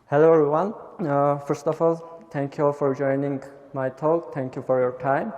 Hello everyone. First of all, thank you all for joining my talk. Thank you for your time.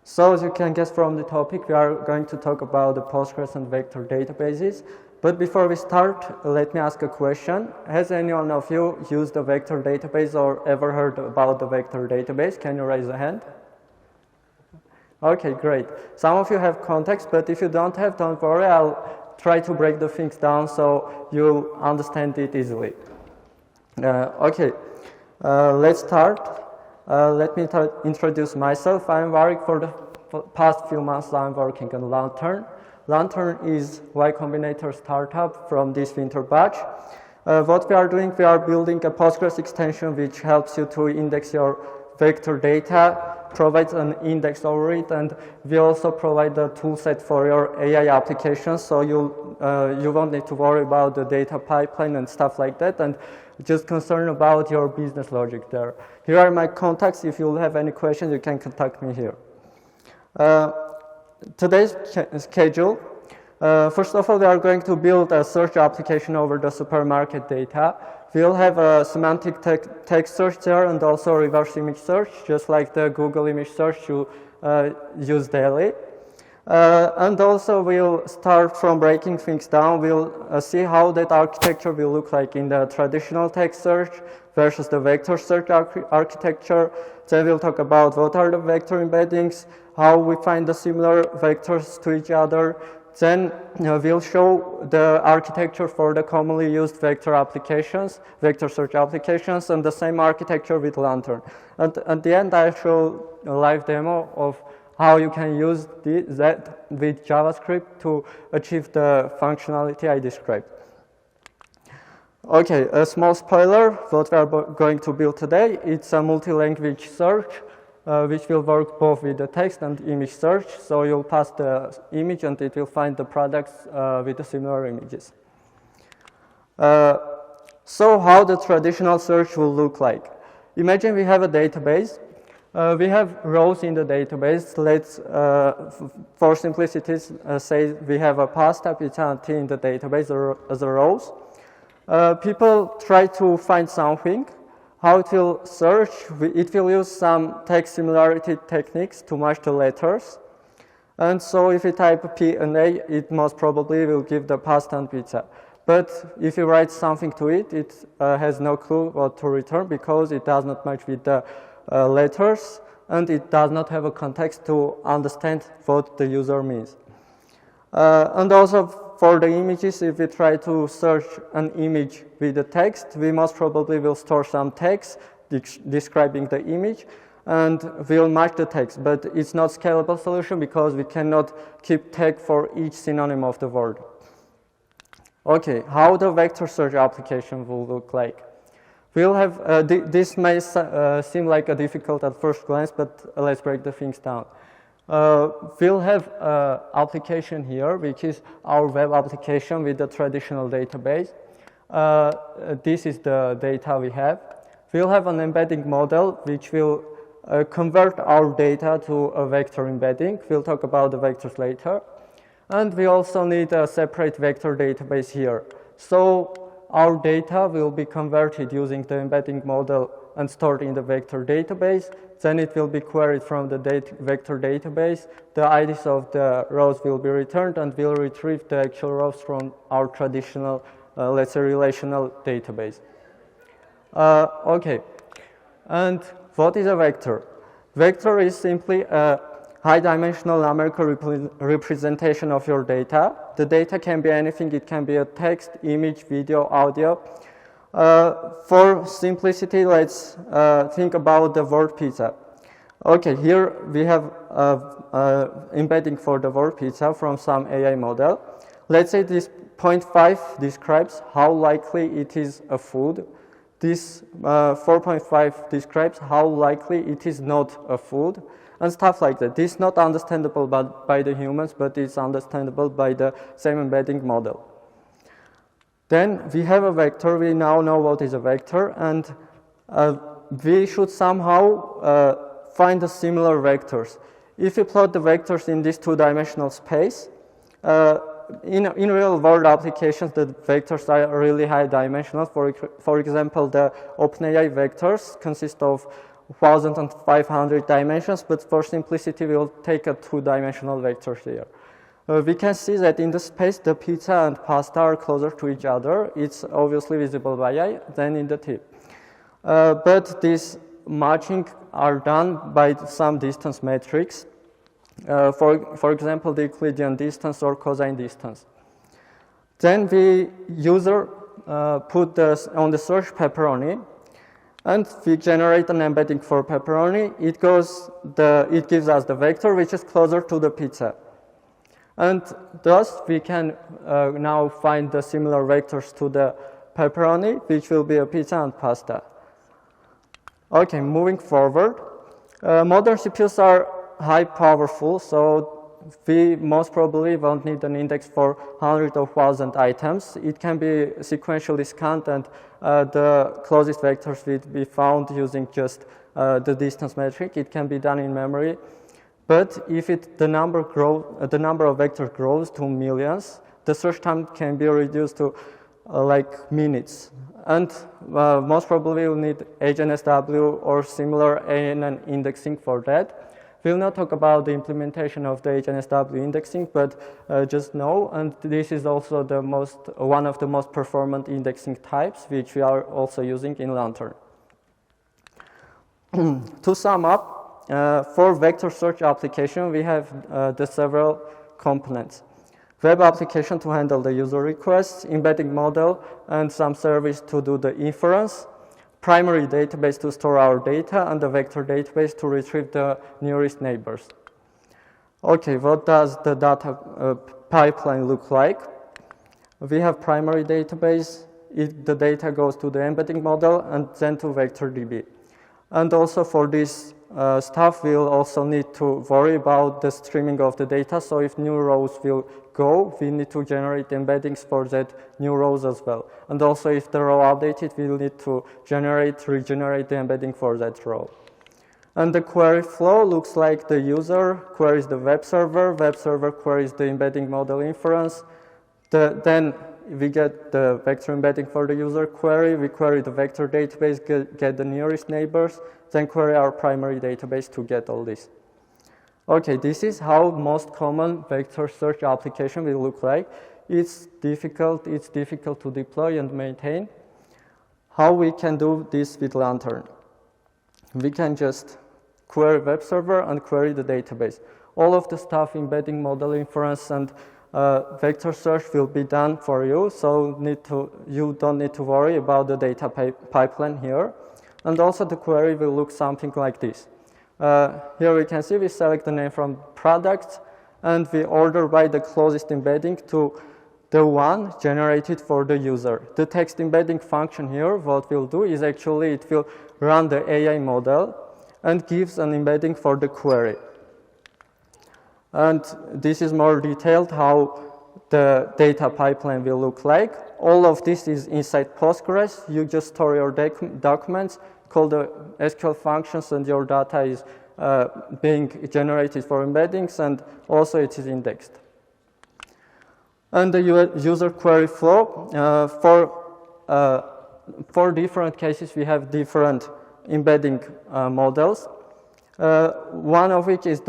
So as you can guess from the topic, we are going to talk about the Postgres and vector databases. But before we start, let me ask a question. Has anyone of you used a vector database or ever heard about the vector database? Can you raise a hand? Okay, great. Some of you have context, but if you don't have, don't worry. I'll try to break the things down so you'll understand it easily. Let's start. Let me introduce myself. I'm Varik. For the past few months, I'm working on Lantern. Lantern is Y Combinator startup from this winter batch. What we are doing, we are building a Postgres extension which helps you to index your vector data, provides an index over it, and we also provide a toolset for your AI applications, so you won't need to worry about the data pipeline and stuff like that, and just concerned about your business logic there. Here are my contacts. If you have any questions, you can contact me here. Today's schedule. First of all, we are going to build a search application over the supermarket data. We'll have a semantic text search there and also reverse image search, just like the Google image search you use daily. And also we'll start from breaking things down. We'll see how that architecture will look like in the traditional text search versus the vector search architecture. Then we'll talk about what are the vector embeddings, how we find the similar vectors to each other. Then we'll show the architecture for the commonly used vector applications, vector search applications, and the same architecture with Lantern. And at the end, I'll show a live demo of how you can use that with JavaScript to achieve the functionality I described. Okay, a small spoiler, what we are going to build today, it's a multi-language search, which will work both with the text and image search. So you'll pass the image and it will find the products with the similar images. So how the traditional search will look like. Imagine we have a database. We have rows in the database. Let's, for simplicity, say we have a pasta, pizza, and tea in the database as a rows. People try to find something. How it will search, it will use some text similarity techniques to match the letters. And so if you type P and A, it most probably will give the pasta and pizza. But if you write something to it, it has no clue what to return because it does not match with the letters, and it does not have a context to understand what the user means. And also for the images, if we try to search an image with the text, we most probably will store some text describing the image, and we'll match the text. But it's not a scalable solution because we cannot keep tag for each synonym of the word. Okay, how the vector search application will look like. We'll have, this may seem like a difficult at first glance, but let's break the things down. We'll have an application here, which is our web application with the traditional database. This is the data we have. We'll have an embedding model, which will convert our data to a vector embedding. We'll talk about the vectors later. And we also need a separate vector database here. So our data will be converted using the embedding model and stored in the vector database. Then it will be queried from the vector database. The IDs of the rows will be returned, and we'll retrieve the actual rows from our traditional, let's say, relational database. Okay, and what is a vector? Vector is simply a high-dimensional numerical representation of your data. The data can be anything. It can be a text, image, video, audio. For simplicity, let's think about the word pizza. Okay, here we have embedding for the word pizza from some AI model. Let's say this 0.5 describes how likely it is a food. This 4.5 describes how likely it is not a food, and stuff like that. This is not understandable by the humans, but it's understandable by the same embedding model. Then we have a vector. We now know what is a vector, and we should somehow find the similar vectors. If you plot the vectors in this two-dimensional space, in real-world applications, the vectors are really high-dimensional. For example, the OpenAI vectors consist of 1,500 dimensions, but for simplicity, we'll take a two-dimensional vector here. We can see that in the space, the pizza and pasta are closer to each other. It's obviously visible by eye than in the tip. But these matching are done by some distance metrics. For example, the Euclidean distance or cosine distance. Then the user put on the search pepperoni, and we generate an embedding for pepperoni. It gives us the vector which is closer to the pizza. And thus, we can now find the similar vectors to the pepperoni, which will be a pizza and pasta. Okay, moving forward. Modern CPUs are high powerful, so we most probably won't need an index for hundreds of thousand items. It can be sequentially scanned, and the closest vectors will be found using just the distance metric. It can be done in memory. But if the number of vectors grows to millions, the search time can be reduced to like minutes. And most probably we'll need HNSW or similar ANN indexing for that. We'll not talk about the implementation of the HNSW indexing, but just know, and this is also one of the most performant indexing types, which we are also using in Lantern. To sum up, for vector search application, we have the several components. Web application to handle the user requests, embedding model, and some service to do the inference, primary database to store our data, and the vector database to retrieve the nearest neighbors. Okay, what does the data pipeline look like? We have primary database. The data goes to the embedding model and then to VectorDB. And also for this stuff, we'll also need to worry about the streaming of the data. So if new rows will go, we need to generate embeddings for that new rows as well. And also if the row updated, we'll need to regenerate the embedding for that row. And the query flow looks like the user queries the web server queries the embedding model inference. Then we get the vector embedding for the user query, we query the vector database, get the nearest neighbors, then query our primary database to get all this. Okay, this is how most common vector search application will look like. It's difficult to deploy and maintain. How we can do this with Lantern? We can just query web server and query the database. All of the stuff, embedding model inference and vector search will be done for you, so you don't need to worry about the data pipeline here. And also the query will look something like this. Here we can see we select the name from products, and we order by the closest embedding to the one generated for the user. The text embedding function here, what we'll do is actually it will run the AI model and gives an embedding for the query. And this is more detailed how the data pipeline will look like. All of this is inside Postgres. You just store your documents, call the SQL functions, and your data is being generated for embeddings, and also it is indexed. And the user query flow, for different cases, we have different embedding models. One of which is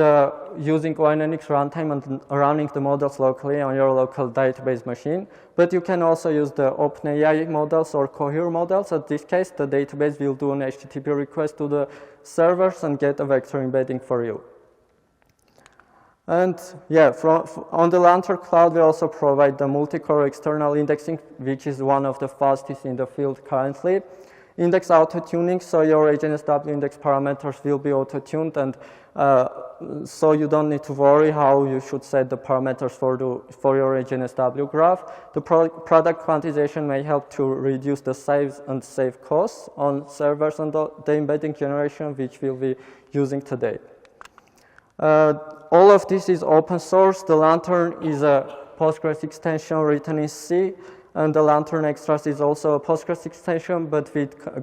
using ONNX runtime and running the models locally on your local database machine. But you can also use the OpenAI models or Cohere models. In this case, the database will do an HTTP request to the servers and get a vector embedding for you. And yeah, on the Lantern Cloud, we also provide the multi-core external indexing, which is one of the fastest in the field currently. Index auto-tuning, so your HNSW index parameters will be auto-tuned, and so you don't need to worry how you should set the parameters for your HNSW graph. The product quantization may help to reduce the size and save costs on servers and the embedding generation, which we'll be using today. All of this is open source. The Lantern is a Postgres extension written in C. And the Lantern Extras is also a Postgres extension, but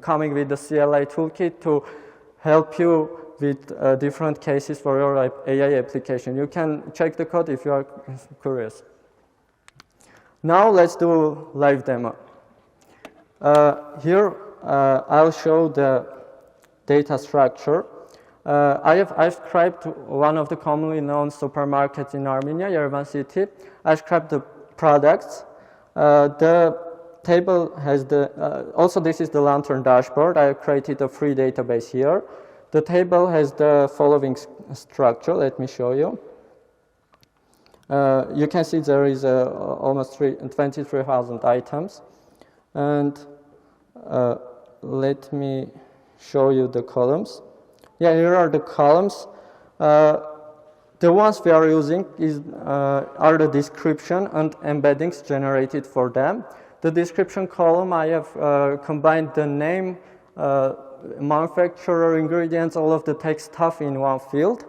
coming with the CLI toolkit to help you with different cases for your AI application. You can check the code if you are curious. Now let's do live demo. Here I'll show the data structure. I've scraped one of the commonly known supermarkets in Armenia, Yerevan city. I scraped the products. The table has also this is the Lantern dashboard. I created a free database here. The table has the following structure. Let me show you. You can see there is almost 23,000 items. And let me show you the columns. Yeah, here are the columns. The ones we are using are the description and embeddings generated for them. The description column, I have combined the name, manufacturer, ingredients, all of the text stuff in one field.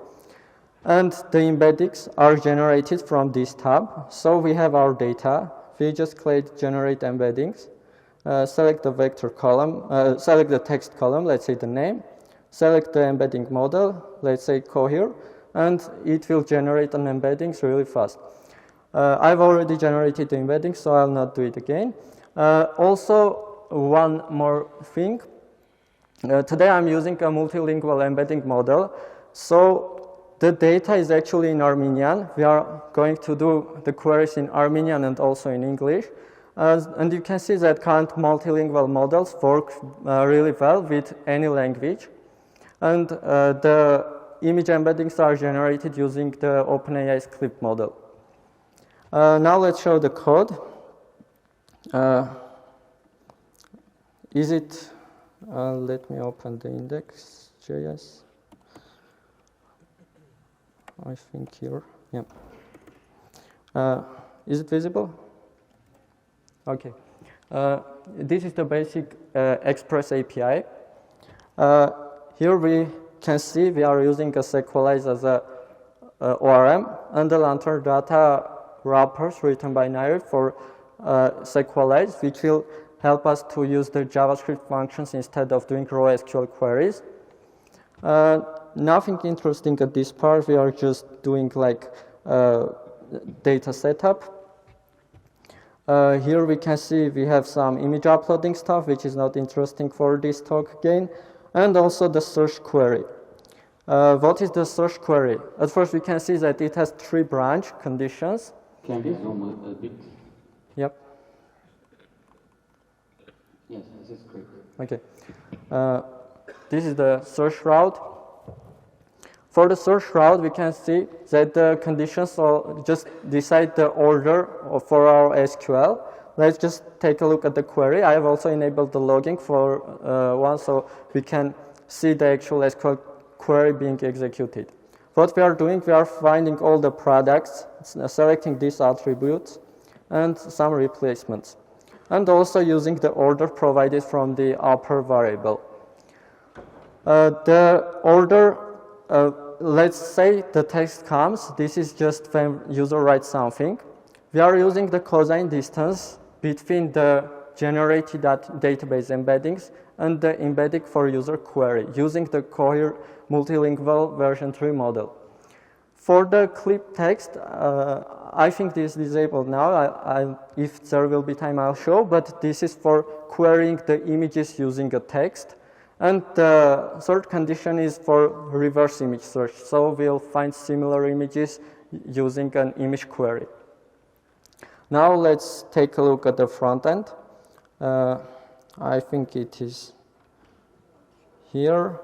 And the embeddings are generated from this tab. So we have our data. We just click generate embeddings. Select the vector column, select the text column, let's say the name. Select the embedding model, let's say Cohere, and it will generate an embeddings really fast. I've already generated the embedding, so I'll not do it again. Also, one more thing. Today I'm using a multilingual embedding model. So the data is actually in Armenian. We are going to do the queries in Armenian and also in English. And you can see that current multilingual models work really well with any language. And the image embeddings are generated using the OpenAI's CLIP model. Now let's show the code. Let me open the index.js. I think here, yeah. Is it visible? Okay. This is the basic Express API. Here we can see we are using a Sequelize as a ORM and the Lantern data wrappers written by Nair for Sequelize, which will help us to use the JavaScript functions instead of doing raw SQL queries. Nothing interesting at this part. We are just doing like data setup. Here we can see we have some image uploading stuff, which is not interesting for this talk again, and also the search query. What is the search query? At first we can see that it has 3 branch conditions. Can we zoom a bit? Yep. Yes, this is great. Okay. This is the search route. For the search route, we can see that the conditions just decide the order for our SQL. Let's just take a look at the query. I have also enabled the logging for one, so we can see the actual SQL query being executed. What we are doing, we are finding all the products, selecting these attributes, and some replacements. And also using the order provided from the upper variable. The order, let's say the text comes. This is just when user writes something. We are using the cosine distance between the generated database embeddings and the embedding for user query using the Cohere multilingual version 3 model. For the clip text, I think this is disabled now. If there will be time, I'll show, but this is for querying the images using a text. And the third condition is for reverse image search. So we'll find similar images using an image query. Now let's take a look at the front end. I think it is here.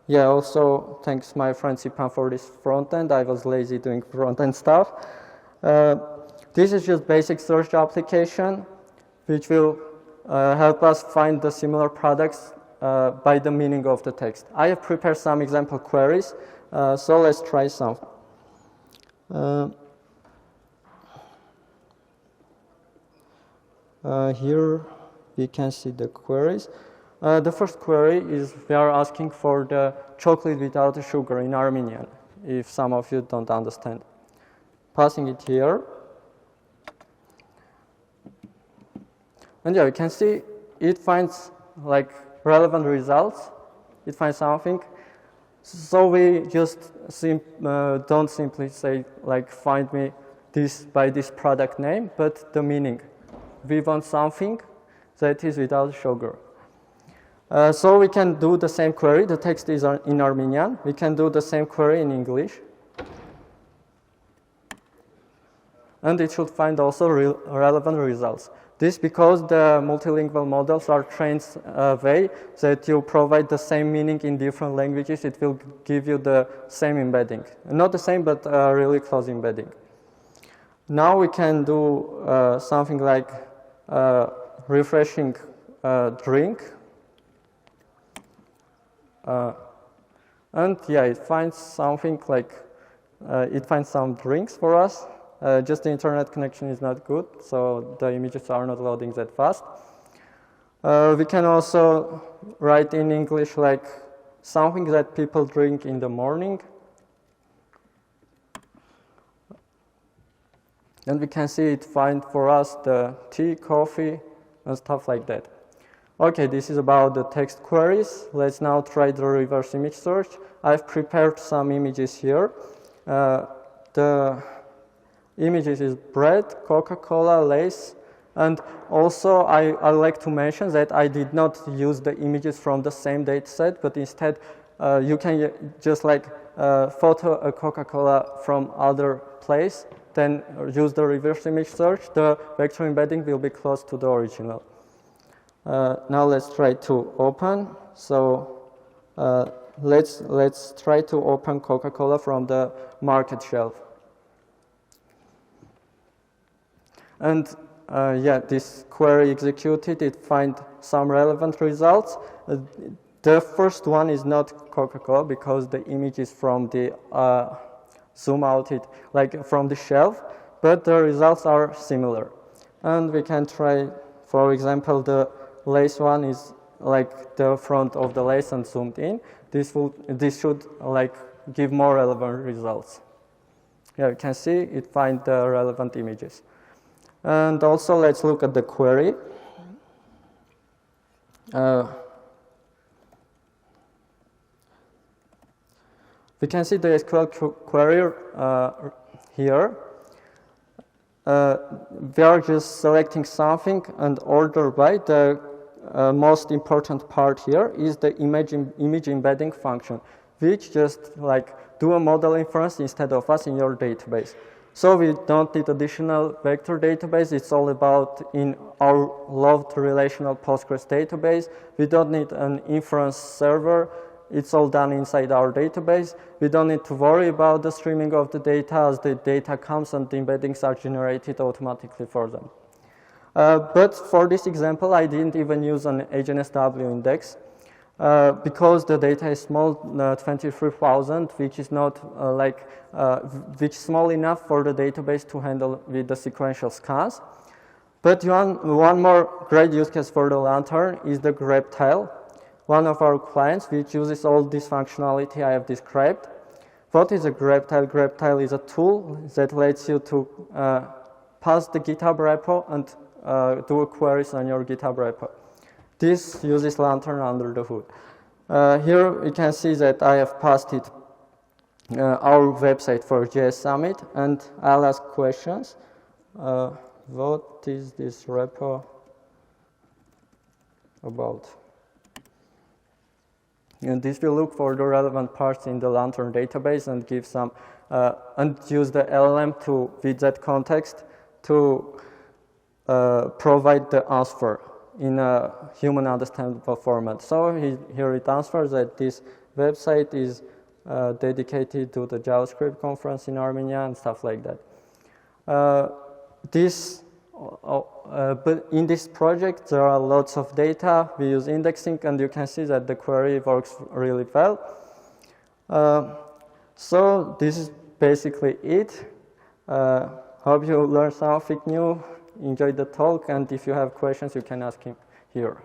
Yeah, also thanks my friend Sipan for this front end. I was lazy doing front end stuff. This is just basic search application, which will help us find the similar products by the meaning of the text. I have prepared some example queries, so let's try some. Here we can see the queries. The first query is we are asking for the chocolate without sugar in Armenian, if some of you don't understand. Passing it here. And yeah, you can see it finds like relevant results. It finds something. So we just don't simply say like find me by this product name, but the meaning. We want something that is without sugar. So we can do the same query. The text is in Armenian. We can do the same query in English. And it should find also relevant results. This because the multilingual models are trained a way that you provide the same meaning in different languages. It will give you the same embedding. Not the same, but really close embedding. Now we can do something like refreshing drink. And yeah, it finds something like, it finds some drinks for us. Just the internet connection is not good, so the images are not loading that fast. We can also write in English like something that people drink in the morning. And we can see it find for us the tea, coffee, and stuff like that. Okay, this is about the text queries. Let's now try the reverse image search. I've prepared some images here. The images is bread, Coca-Cola, Lay's, and also I like to mention that I did not use the images from the same dataset, but instead you can just like photo a Coca-Cola from other place, then use the reverse image search. The vector embedding will be close to the original. Now let's try to open. So let's try to open Coca-Cola from the market shelf. And yeah, this query executed, it find some relevant results. The first one is not Coca-Cola because the image is from the zoom out it, like from the shelf, but the results are similar. And we can try, for example, the Lay's one is like the front of the Lay's and zoomed in. This should like give more relevant results. Yeah, you can see it find the relevant images. And also let's look at the query. We can see the SQL query here. We are just selecting something and order by. The most important part here is the image embedding function, which just like do a model inference instead of us in your database. So we don't need additional vector database. It's all about in our loved relational Postgres database. We don't need an inference server. It's all done inside our database. We don't need to worry about the streaming of the data as the data comes and the embeddings are generated automatically for them. But for this example, I didn't even use an HNSW index because the data is small, 23,000, which is not which is small enough for the database to handle with the sequential scans. But one more great use case for the Lantern is the grep tile. One of our clients which uses all this functionality I have described. What is a grep tile? Grep tile is a tool that lets you to pass the GitHub repo and do queries on your GitHub repo. This uses Lantern under the hood. Here you can see that I have passed it our website for JS Summit, and I'll ask questions. What is this repo about? And this will look for the relevant parts in the Lantern database and give some, and use the LLM to, with that context, to provide the answer in a human understandable format. So here it answers that this website is dedicated to the JavaScript conference in Armenia and stuff like that. But in this project, there are lots of data. We use indexing, and you can see that the query works really well. So this is basically it. Hope you learned something new, enjoyed the talk, and if you have questions, you can ask him here.